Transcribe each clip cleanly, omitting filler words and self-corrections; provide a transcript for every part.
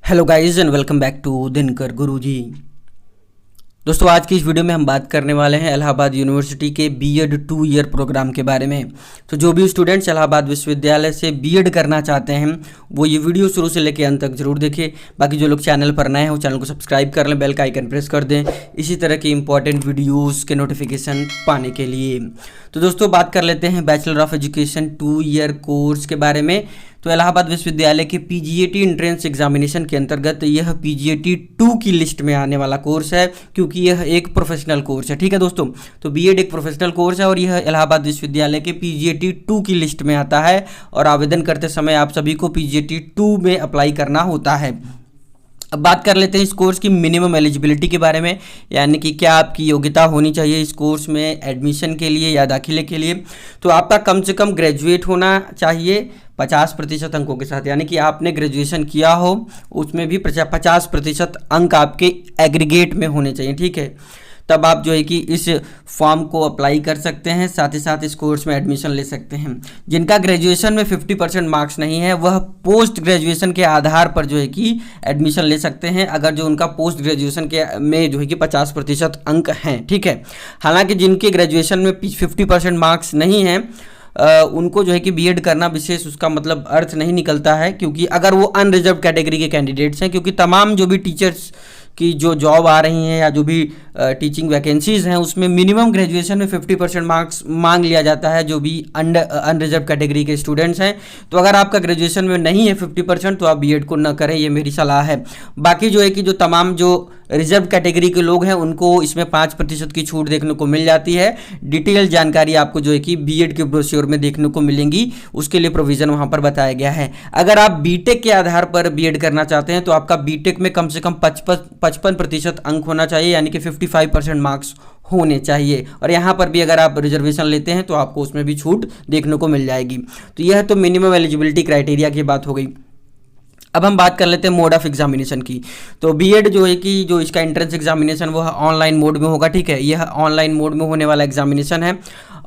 Hello guys and welcome back to Dinkar Guruji. दोस्तों आज की इस वीडियो में हम बात करने वाले हैं इलाहाबाद यूनिवर्सिटी के बीएड 2 ईयर प्रोग्राम के बारे में। तो जो भी स्टूडेंट्स इलाहाबाद विश्वविद्यालय से बीएड करना चाहते हैं वो ये वीडियो शुरू से लेकर अंत तक जरूर देखें। बाकी जो लोग चैनल पर नए हैं वो चैनल को सब्सक्राइब कर लें, बेल का आइकन प्रेस कर दें इसी तरह की इंपॉर्टेंट वीडियोज़ के नोटिफिकेशन पाने के लिए। तो दोस्तों बात कर लेते हैं bachelor of education 2 year course के बारे में। तो इलाहाबाद विश्वविद्यालय के पीजीएटी एंट्रेंस एग्जामिनेशन के अंतर्गत यह पीजीएटी 2 की लिस्ट में आने वाला कोर्स है, क्योंकि यह एक प्रोफेशनल कोर्स है। ठीक है दोस्तों, तो बीएड एक प्रोफेशनल कोर्स है और यह इलाहाबाद विश्वविद्यालय के पीजीएटी 2 की लिस्ट में आता है और आवेदन करते समय आप सभी को पीजीएटी 2 में अप्लाई करना होता है। अब बात कर लेते हैं इस कोर्स की मिनिमम एलिजिबिलिटी के बारे में, यानी कि क्या आपकी योग्यता होनी चाहिए इस कोर्स में एडमिशन के लिए या दाखिले के लिए। तो आपका कम से कम ग्रेजुएट होना चाहिए 50% अंकों के साथ, यानी कि आपने ग्रेजुएशन किया हो उसमें भी 50% अंक आपके एग्रीगेट में होने चाहिए। ठीक है, तब आप जो है कि इस फॉर्म को अप्लाई कर सकते हैं, साथ ही साथ इस कोर्स में एडमिशन ले सकते हैं। जिनका ग्रेजुएशन में 50% मार्क्स नहीं है वह पोस्ट ग्रेजुएशन के आधार पर जो है कि एडमिशन ले सकते हैं, अगर जो उनका पोस्ट ग्रेजुएशन के में जो है कि 50% अंक हैं। ठीक है, हालांकि जिनके ग्रेजुएशन में 50% मार्क्स नहीं हैं उनको जो है कि बीएड करना विशेष उसका मतलब अर्थ नहीं निकलता है, क्योंकि अगर वो अनरिजर्व कैटेगरी के कैंडिडेट्स हैं, क्योंकि तमाम जो भी टीचर्स की जो जॉब आ रही हैं या जो भी टीचिंग वैकेंसीज हैं उसमें मिनिमम ग्रेजुएशन में 50% मार्क्स मांग लिया जाता है जो भी अनरिजर्व कैटेगरी के स्टूडेंट्स हैं। तो अगर आपका ग्रेजुएशन में नहीं है 50% तो आप बीएड को न करें, ये मेरी सलाह है। बाकी जो है कि जो तमाम जो रिजर्व कैटेगरी के लोग हैं उनको इसमें 5% की छूट देखने को मिल जाती है। डिटेल जानकारी आपको जो है कि बीएड के ब्रोश्योर में देखने को मिलेंगी, उसके लिए प्रोविज़न वहाँ पर बताया गया है। अगर आप बीटेक के आधार पर बीएड करना चाहते हैं तो आपका बीटेक में कम से कम 55% अंक होना चाहिए, यानी कि 55% मार्क्स होने चाहिए। और यहाँ पर भी अगर आप रिजर्वेशन लेते हैं तो आपको उसमें भी छूट देखने को मिल जाएगी। तो यह तो मिनिमम एलिजिबिलिटी क्राइटेरिया की बात हो गई। अब हम बात कर लेते हैं मोड ऑफ एग्जामिनेशन की। तो बीएड जो है कि जो इसका एंट्रेंस एग्जामिनेशन वो ऑनलाइन मोड में होगा। ठीक है, यह ऑनलाइन मोड में होने वाला एग्जामिनेशन है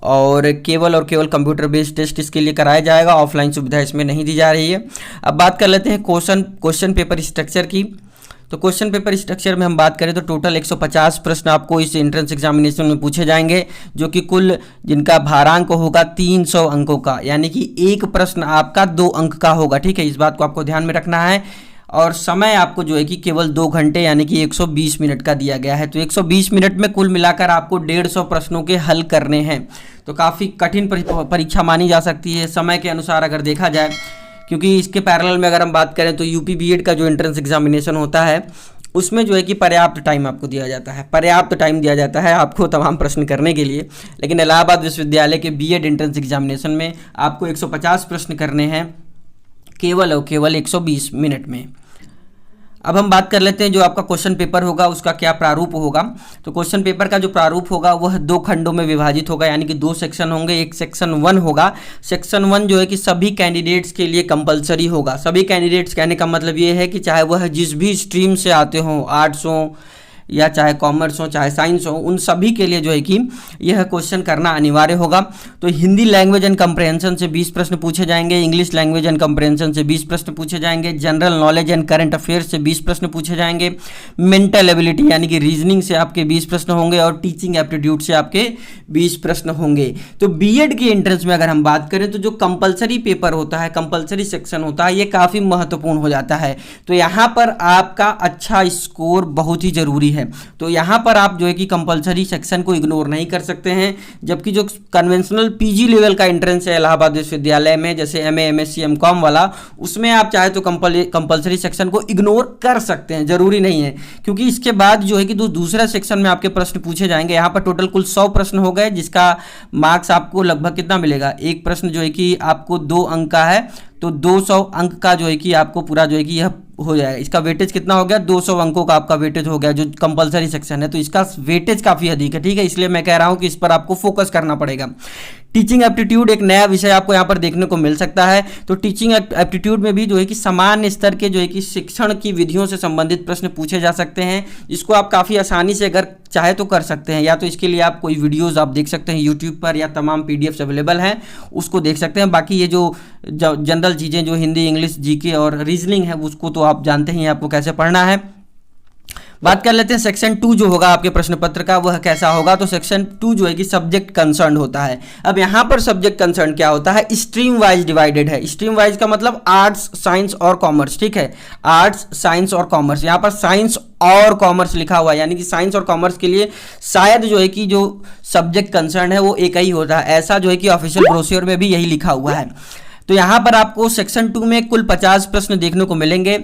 और केवल कंप्यूटर बेस्ड टेस्ट इसके लिए कराया जाएगा, ऑफलाइन सुविधा इसमें नहीं दी जा रही है। अब बात कर लेते हैं क्वेश्चन पेपर स्ट्रक्चर की। तो क्वेश्चन पेपर स्ट्रक्चर में हम बात करें तो टोटल 150 प्रश्न आपको इस एंट्रेंस एग्जामिनेशन में पूछे जाएंगे, जो कि कुल जिनका भारांक होगा 300 अंकों का, यानी कि एक प्रश्न आपका 2 अंक का होगा। ठीक है, इस बात को आपको ध्यान में रखना है। और समय आपको जो है कि केवल 2 घंटे यानी कि 120 मिनट का दिया गया है। तो 120 मिनट में कुल मिलाकर आपको 150 प्रश्नों के हल करने हैं। तो काफ़ी कठिन परीक्षा मानी जा सकती है समय के अनुसार अगर देखा जाए, क्योंकि इसके पैरेलल में अगर हम बात करें तो यूपी बीएड का जो एंट्रेंस एग्जामिनेशन होता है उसमें जो है कि पर्याप्त टाइम आपको दिया जाता है, पर्याप्त टाइम दिया जाता है आपको तमाम प्रश्न करने के लिए। लेकिन इलाहाबाद विश्वविद्यालय के बीएड एंट्रेंस एग्जामिनेशन में आपको 150 प्रश्न करने हैं केवल और केवल 120 मिनट में। अब हम बात कर लेते हैं जो आपका क्वेश्चन पेपर होगा उसका क्या प्रारूप होगा। तो क्वेश्चन पेपर का जो प्रारूप होगा वह 2 खंडों में विभाजित होगा, यानी कि 2 सेक्शन होंगे। एक सेक्शन 1 होगा। सेक्शन 1 जो है कि सभी कैंडिडेट्स के लिए कंपलसरी होगा। सभी कैंडिडेट्स कहने का मतलब ये है कि चाहे वह जिस भी स्ट्रीम से आते हों, आर्ट्स हों या चाहे कॉमर्स हो चाहे साइंस हो, उन सभी के लिए जो है कि यह क्वेश्चन करना अनिवार्य होगा। तो हिंदी लैंग्वेज एंड कंप्रहेंशन से 20 प्रश्न पूछे जाएंगे, इंग्लिश लैंग्वेज एंड कंप्रहेंशन से 20 प्रश्न पूछे जाएंगे, general knowledge and current affairs से 20 प्रश्न पूछे जाएंगे, मेंटल एबिलिटी यानी कि रीजनिंग से आपके 20 प्रश्न होंगे और टीचिंग एप्टीट्यूड से आपके 20 प्रश्न होंगे। तो बीएड की एंट्रेंस में अगर हम बात करें तो जो कंपलसरी पेपर होता है, कंपलसरी सेक्शन होता है, ये काफ़ी महत्वपूर्ण हो जाता है। तो यहाँ पर आपका अच्छा स्कोर बहुत ही जरूरी है। तो यहाँ पर आप जो है कि कंपलसरी सेक्शन को इग्नोर नहीं कर सकते हैं, जबकि जो कन्वेंशनल पीजी लेवल का एंट्रेंस है इलाहाबाद विश्वविद्यालय में, जैसे एमए एमएससी एमकॉम वाला, उसमें आप चाहे तो कंपलसरी सेक्शन को इग्नोर कर सकते हैं, जरूरी नहीं है। क्योंकि इसके बाद जो है कि दूसरा सेक्शन में आपके प्रश्न पूछे जाएंगे। यहाँ पर टोटल कुल 100 प्रश्न हो गए, जिसका मार्क्स आपको लगभग कितना मिलेगा, एक प्रश्न जो है कि आपको 2 अंक का है, तो 200 अंक का जो है कि आपको पूरा जो है कि यह हो जाएगा। इसका वेटेज कितना हो गया, 200 अंकों का आपका वेटेज हो गया जो कंपलसरी सेक्शन है। तो इसका वेटेज काफ़ी अधिक है। ठीक है, इसलिए मैं कह रहा हूं कि इस पर आपको फोकस करना पड़ेगा। टीचिंग एप्टीट्यूड एक नया विषय आपको यहाँ पर देखने को मिल सकता है। तो टीचिंग एप्टीट्यूड में भी जो है कि सामान्य स्तर के जो है कि शिक्षण की विधियों से संबंधित प्रश्न पूछे जा सकते हैं। इसको आप काफ़ी आसानी से अगर चाहे तो कर सकते हैं, या तो इसके लिए आप कोई वीडियोस आप देख सकते हैं यूट्यूब पर, या तमाम पीडीएफ्स अवेलेबल हैं उसको देख सकते हैं। बाकी ये जो जनरल चीज़ें जो हिंदी, इंग्लिश, जीके और रीजनिंग है उसको तो आप जानते ही आपको कैसे पढ़ना है। बात कर लेते हैं सेक्शन 2 जो होगा आपके प्रश्न पत्र का, वह कैसा होगा। तो सेक्शन 2 जो है कि सब्जेक्ट कंसर्न होता है। अब यहाँ पर सब्जेक्ट कंसर्न क्या होता है, स्ट्रीम वाइज डिवाइडेड है। स्ट्रीम वाइज का मतलब आर्ट्स, साइंस और कॉमर्स, ठीक है, आर्ट्स, साइंस और कॉमर्स। यहाँ पर साइंस और कॉमर्स लिखा हुआ है, यानी कि साइंस और कॉमर्स के लिए शायद जो है कि जो सब्जेक्ट कंसर्न है वो एक ही होता है, ऐसा जो है कि ऑफिशियल ब्रोशर में भी यही लिखा हुआ है। तो यहाँ पर आपको सेक्शन 2 में कुल 50 प्रश्न देखने को मिलेंगे।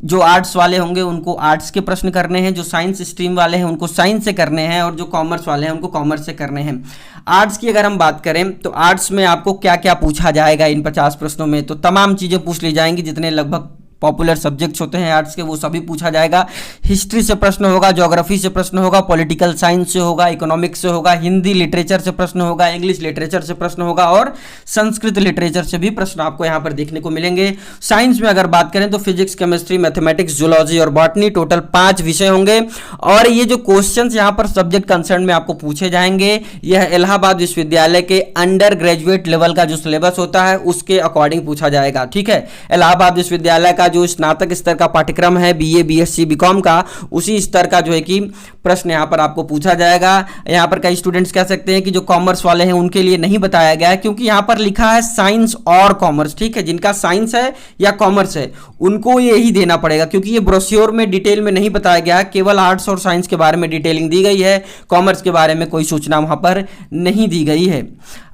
जो आर्ट्स वाले होंगे उनको आर्ट्स के प्रश्न करने हैं, जो साइंस स्ट्रीम वाले हैं उनको साइंस से करने हैं, और जो कॉमर्स वाले हैं उनको कॉमर्स से करने हैं। आर्ट्स की अगर हम बात करें तो आर्ट्स में आपको क्या क्या पूछा जाएगा इन 50 प्रश्नों में, तो तमाम चीज़ें पूछ ली जाएंगी, जितने लगभग पॉपुलर सब्जेक्ट्स होते हैं आर्ट्स के वो सभी पूछा जाएगा। हिस्ट्री से प्रश्न होगा, ज्योग्राफी से प्रश्न होगा, पॉलिटिकल साइंस से होगा, इकोनॉमिक्स से होगा, हिंदी लिटरेचर से प्रश्न होगा, इंग्लिश लिटरेचर से प्रश्न होगा, और संस्कृत लिटरेचर से भी प्रश्न आपको यहाँ पर देखने को मिलेंगे। साइंस में अगर बात करें तो फिजिक्स, केमिस्ट्री, मैथमेटिक्स, जूलॉजी और बॉटनी, टोटल 5 विषय होंगे। और ये जो क्वेश्चंस यहाँ पर सब्जेक्ट कंसर्न में आपको पूछे जाएंगे, यह इलाहाबाद विश्वविद्यालय के अंडर ग्रेजुएट लेवल का जो सिलेबस होता है उसके अकॉर्डिंग पूछा जाएगा, ठीक है। इलाहाबाद विश्वविद्यालय का जो स्नातक स्तर का पाठ्यक्रम है बीए, बीएससी, बीकॉम का, उसी स्तर का जो है कि प्रश्न यहाँ पर आपको पूछा जाएगा। यहाँ पर कई स्टूडेंट्स कह सकते हैं कि जो कॉमर्स वाले हैं उनके लिए नहीं बताया गया है, क्योंकि यहाँ पर लिखा है साइंस और कॉमर्स, ठीक है। जिनका साइंस है या कॉमर्स है उनको यही देना पड़ेगा, क्योंकि ये ब्रोश्योर में डिटेल में नहीं बताया गया, केवल आर्ट्स और साइंस के बारे में डिटेलिंग दी गई है, कॉमर्स के बारे में कोई सूचना वहां पर नहीं दी गई है।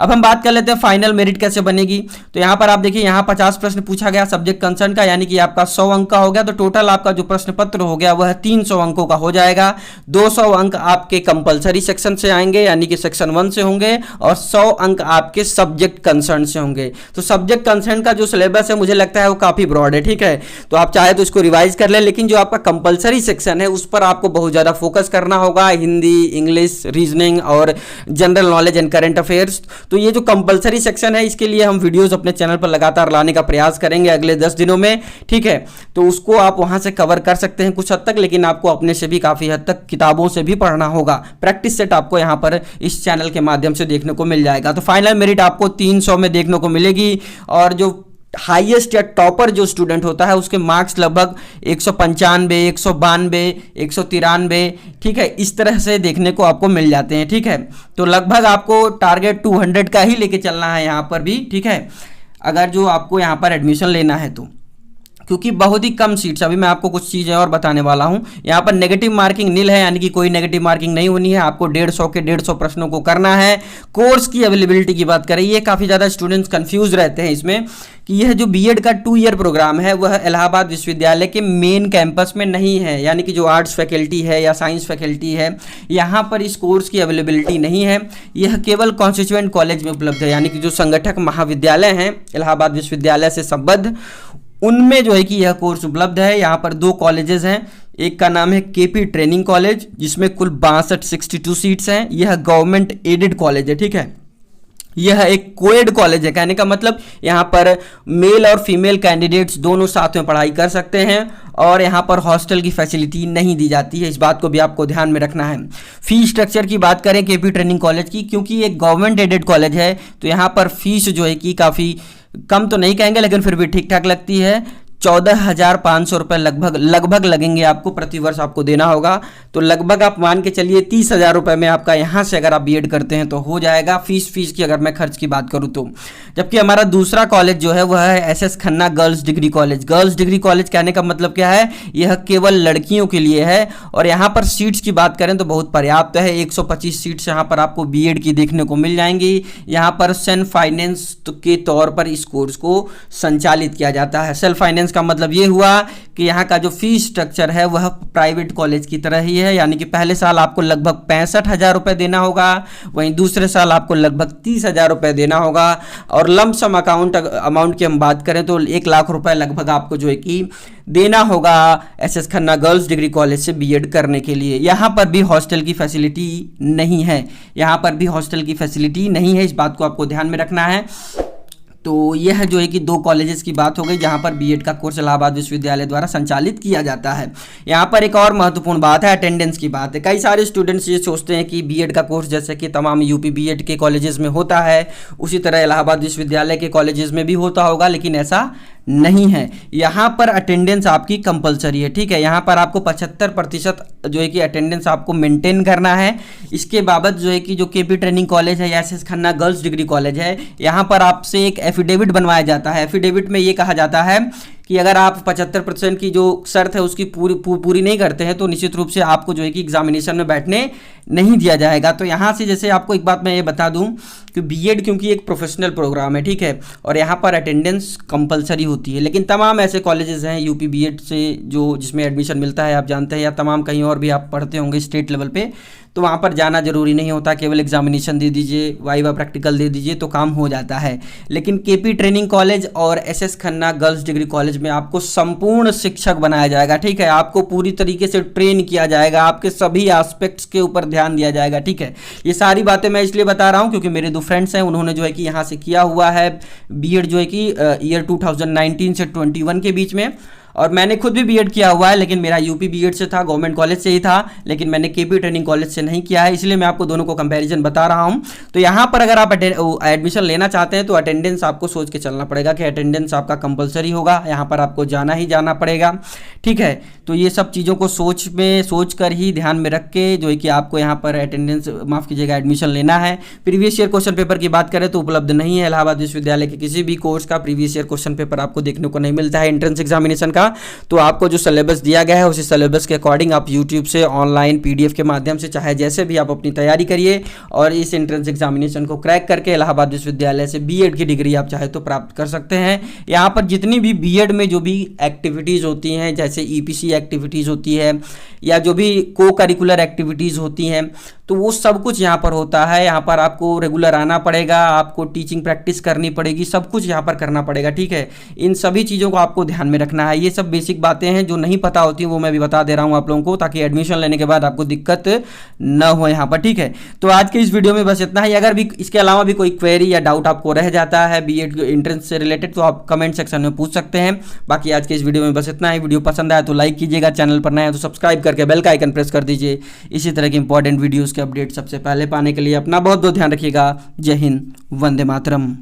अब हम बात कर लेते हैं फाइनल मेरिट कैसे बनेगी। तो यहाँ पर आप देखिए, यहाँ 50 प्रश्न पूछा गया सब्जेक्ट कंसर्न का, यानी कि आपका 100 अंक का हो गया। तो टोटल आपका जो प्रश्न पत्र हो गया वह 300 अंकों का हो जाएगा। 200 अंक आपके कंपलसरी सेक्शन से आएंगे, यानी कि सेक्शन 1 से होंगे, और 100 अंक आपके सब्जेक्ट कंसर्न से होंगे। तो सब्जेक्ट कंसर्न का जो सिलेबस है मुझे लगता है वो काफी ब्रॉड है, ठीक है। तो आप चाहे तो इसको रिवाइज कर ले, लेकिन जो आपका कंपलसरी सेक्शन है उस पर आपको बहुत ज्यादा फोकस करना होगा, हिंदी, इंग्लिश, रीजनिंग और general knowledge and current affairs. तो ये जो कंपलसरी सेक्शन है इसके लिए हम वीडियोस अपने चैनल पर लगातार लाने का प्रयास करेंगे अगले 10 दिनों में, ठीक है। तो उसको आप वहां से कवर कर सकते हैं कुछ हद तक, लेकिन आपको अपने से भी काफी हद तक किताबों से भी पढ़ना होगा। प्रैक्टिस सेट आपको यहां पर इस चैनल के माध्यम से देखने को मिल जाएगा। तो फाइनल मेरिट आपको 300 में देखने को मिलेगी, और जो हाईएस्ट या टॉपर जो स्टूडेंट होता है उसके मार्क्स लगभग 195, 192, 193, ठीक है, इस तरह से देखने को आपको मिल जाते हैं, ठीक है। तो लगभग आपको टारगेट 200 का ही लेके चलना है यहाँ पर भी, ठीक है, अगर जो आपको यहाँ पर एडमिशन लेना है तो, क्योंकि बहुत ही कम सीट्स। अभी मैं आपको कुछ चीज़ें और बताने वाला हूं। यहाँ पर नेगेटिव मार्किंग नील है, यानी कि कोई नेगेटिव मार्किंग नहीं होनी है। आपको 150 के 150 प्रश्नों को करना है। कोर्स की अवेलेबिलिटी की बात करें, ये काफ़ी ज़्यादा स्टूडेंट्स कंफ्यूज रहते हैं इसमें कि यह जो बीएड का 2 ईयर प्रोग्राम है वह इलाहाबाद विश्वविद्यालय के मेन कैंपस में नहीं है, यानी कि जो आर्ट्स फैकल्टी है या साइंस फैकल्टी है यहाँ पर इस कोर्स की अवेलेबिलिटी नहीं है। यह केवल कॉन्स्टिट्यूएंट कॉलेज में उपलब्ध है, यानी कि जो संगठक महाविद्यालय हैं इलाहाबाद विश्वविद्यालय से संबद्ध, उनमें जो है कि यह कोर्स उपलब्ध है। यहाँ पर 2 कॉलेजेस हैं, एक का नाम है केपी ट्रेनिंग कॉलेज जिसमें कुल 62 सीट्स हैं। यह गवर्नमेंट एडेड कॉलेज है, ठीक है। यह एक कोएड कॉलेज है, कहने का मतलब यहाँ पर मेल और फीमेल कैंडिडेट्स दोनों साथ में पढ़ाई कर सकते हैं, और यहाँ पर हॉस्टल की फैसिलिटी नहीं दी जाती है। इस बात को भी आपको ध्यान में रखना है। फीस स्ट्रक्चर की बात करें केपी ट्रेनिंग कॉलेज की, क्योंकि एक गवर्नमेंट एडेड कॉलेज है तो यहाँ पर फीस जो है कि काफ़ी कम तो नहीं कहेंगे, लेकिन फिर भी ठीक ठाक लगती है। 14,500 रुपये लगभग लगेंगे आपको, प्रतिवर्ष आपको देना होगा। तो लगभग आप मान के चलिए 30,000 रुपये में आपका यहाँ से अगर आप बीएड करते हैं तो हो जाएगा। फीस की अगर मैं खर्च की बात करूँ तो। जबकि हमारा दूसरा कॉलेज जो है वह है SS Khanna girls degree college. Girls degree college कहने का मतलब क्या है, यह केवल लड़कियों के लिए है, और यहाँ पर सीट्स की बात करें तो बहुत पर्याप्त है। 125 सीट्स यहाँ पर आपको बीएड की देखने को मिल जाएंगी। यहाँ पर सेल्फ फाइनेंस के तौर पर इस कोर्स को संचालित किया जाता है। सेल्फ फाइनेंस का मतलब ये हुआ कि यहाँ का जो फीस स्ट्रक्चर है वह प्राइवेट कॉलेज की तरह ही है, यानी कि पहले साल आपको लगभग 65,000 रुपये देना होगा, वहीं दूसरे साल आपको लगभग 30,000 रुपये देना होगा। और लंप सम अमाउंट की हम बात करें तो 1 लाख रुपए लगभग आपको जो है कि देना होगा SS Khanna girls degree college से बीएड करने के लिए। यहाँ पर भी हॉस्टल की फैसिलिटी नहीं है, यहाँ पर भी हॉस्टल की फैसिलिटी नहीं है, इस बात को आपको ध्यान में रखना है। तो यह जो है कि 2 कॉलेजेस की बात हो गई जहां पर बीएड का कोर्स इलाहाबाद विश्वविद्यालय द्वारा संचालित किया जाता है। यहाँ पर एक और महत्वपूर्ण बात है, अटेंडेंस की बात है। कई सारे स्टूडेंट्स ये सोचते हैं कि बीएड का कोर्स जैसे कि तमाम यूपी बीएड के कॉलेजेस में होता है, उसी तरह इलाहाबाद विश्वविद्यालय के कॉलेजेस में भी होता होगा, लेकिन ऐसा नहीं है। यहाँ पर अटेंडेंस आपकी कंपलसरी है, ठीक है। यहाँ पर आपको 75% जो है कि अटेंडेंस आपको मेंटेन करना है। इसके बाबत जो है कि जो केपी ट्रेनिंग कॉलेज है या S Khanna girls degree college है, यहाँ पर आपसे एक एफिडेविट बनवाया जाता है। एफिडेविट में ये कहा जाता है कि अगर आप 75% की जो शर्त है उसकी पूरी नहीं करते हैं तो निश्चित रूप से आपको जो है कि एग्जामिनेशन में बैठने नहीं दिया जाएगा। तो यहाँ से जैसे आपको एक बात मैं ये बता दूं कि बीएड क्योंकि एक प्रोफेशनल प्रोग्राम है, ठीक है, और यहाँ पर अटेंडेंस कंपलसरी होती है। लेकिन तमाम ऐसे कॉलेजेस हैं यूपी बीएड से जो जिसमें एडमिशन मिलता है, आप जानते हैं, या तमाम कहीं और भी आप पढ़ते होंगे स्टेट लेवल पे, तो वहाँ पर जाना जरूरी नहीं होता, केवल एग्जामिनेशन दे दीजिए, वाइवा प्रैक्टिकल दे दीजिए तो काम हो जाता है। लेकिन केपी ट्रेनिंग कॉलेज और SS Khanna girls degree college में आपको संपूर्ण शिक्षक बनाया जाएगा, ठीक है। आपको पूरी तरीके से ट्रेन किया जाएगा, आपके सभी एस्पेक्ट्स के ऊपर ध्यान दिया जाएगा, ठीक है। ये सारी बातें मैं इसलिए बता रहा हूँ क्योंकि मेरे 2 फ्रेंड्स हैं, उन्होंने जो है कि यहाँ से किया हुआ है बीएड जो है कि ईयर 2019 से 21 के बीच में, और मैंने खुद भी बीएड किया हुआ है, लेकिन मेरा यूपी बीएड से था, गवर्नमेंट कॉलेज से ही था, लेकिन मैंने केपी ट्रेनिंग कॉलेज से नहीं किया है, इसलिए मैं आपको दोनों को कंपैरिजन बता रहा हूं। तो यहाँ पर अगर आप एडमिशन लेना चाहते हैं तो अटेंडेंस आपको सोच के चलना पड़ेगा कि अटेंडेंस आपका कंपलसरी होगा, यहाँ पर आपको जाना ही जाना पड़ेगा, ठीक है। तो ये सब चीज़ों को सोच कर ही ध्यान में रख के जो है कि आपको यहाँ पर अटेंडेंस माफ़ कीजिएगा एडमिशन लेना है। प्रीवियस ईयर क्वेश्चन पेपर की बात करें तो उपलब्ध नहीं है, इलाहाबाद विश्वविद्यालय के किसी भी कोर्स का प्रीवियस ईयर क्वेश्चन पेपर आपको देखने को नहीं मिलता है एंट्रेंस एग्जामिनेशन का। तो आपको जो सिलेबस दिया गया है उसी सिलेबस के अकॉर्डिंग आप यूट्यूब से ऑनलाइन पीडीएफ के माध्यम से चाहे जैसे भी आप अपनी तैयारी करिए और इस एंट्रेंस एग्जामिनेशन को क्रैक करके इलाहाबाद विश्वविद्यालय से बीएड की डिग्री आप चाहे तो प्राप्त कर सकते हैं। यहाँ पर जितनी भी बीएड में जो भी एक्टिविटीज़ होती हैं, जैसे ईपीसी एक्टिविटीज़ होती है या जो भी को करिकुलर एक्टिविटीज़ होती हैं, तो वो सब कुछ यहाँ पर होता है। यहाँ पर आपको रेगुलर आना पड़ेगा, आपको टीचिंग प्रैक्टिस करनी पड़ेगी, सब कुछ यहाँ पर करना पड़ेगा, ठीक है। इन सभी चीज़ों को आपको ध्यान में रखना है। ये सब बेसिक बातें हैं जो नहीं पता होती वो मैं भी बता दे रहा हूँ आप लोगों को, ताकि एडमिशन लेने के बाद आपको दिक्कत न हो यहाँ पर, ठीक है। तो आज के इस वीडियो में बस इतना ही। अगर भी इसके अलावा भी कोई क्वेरी या डाउट आपको रह जाता है बीएड एंट्रेंस से रिलेटेड तो आप कमेंट सेक्शन में पूछ सकते हैं। बाकी आज के इस वीडियो में बस इतना ही। वीडियो पसंद आया तो लाइक कीजिएगा, चैनल पर नया है तो सब्सक्राइब करके बेल का आइकन प्रेस कर दीजिए। इसी तरह की इंपॉर्टेंट वीडियोज़ के अपडेट सबसे पहले पाने के लिए अपना बहुत बहुत ध्यान रखिएगा। जय हिंद, वंदे मातरम।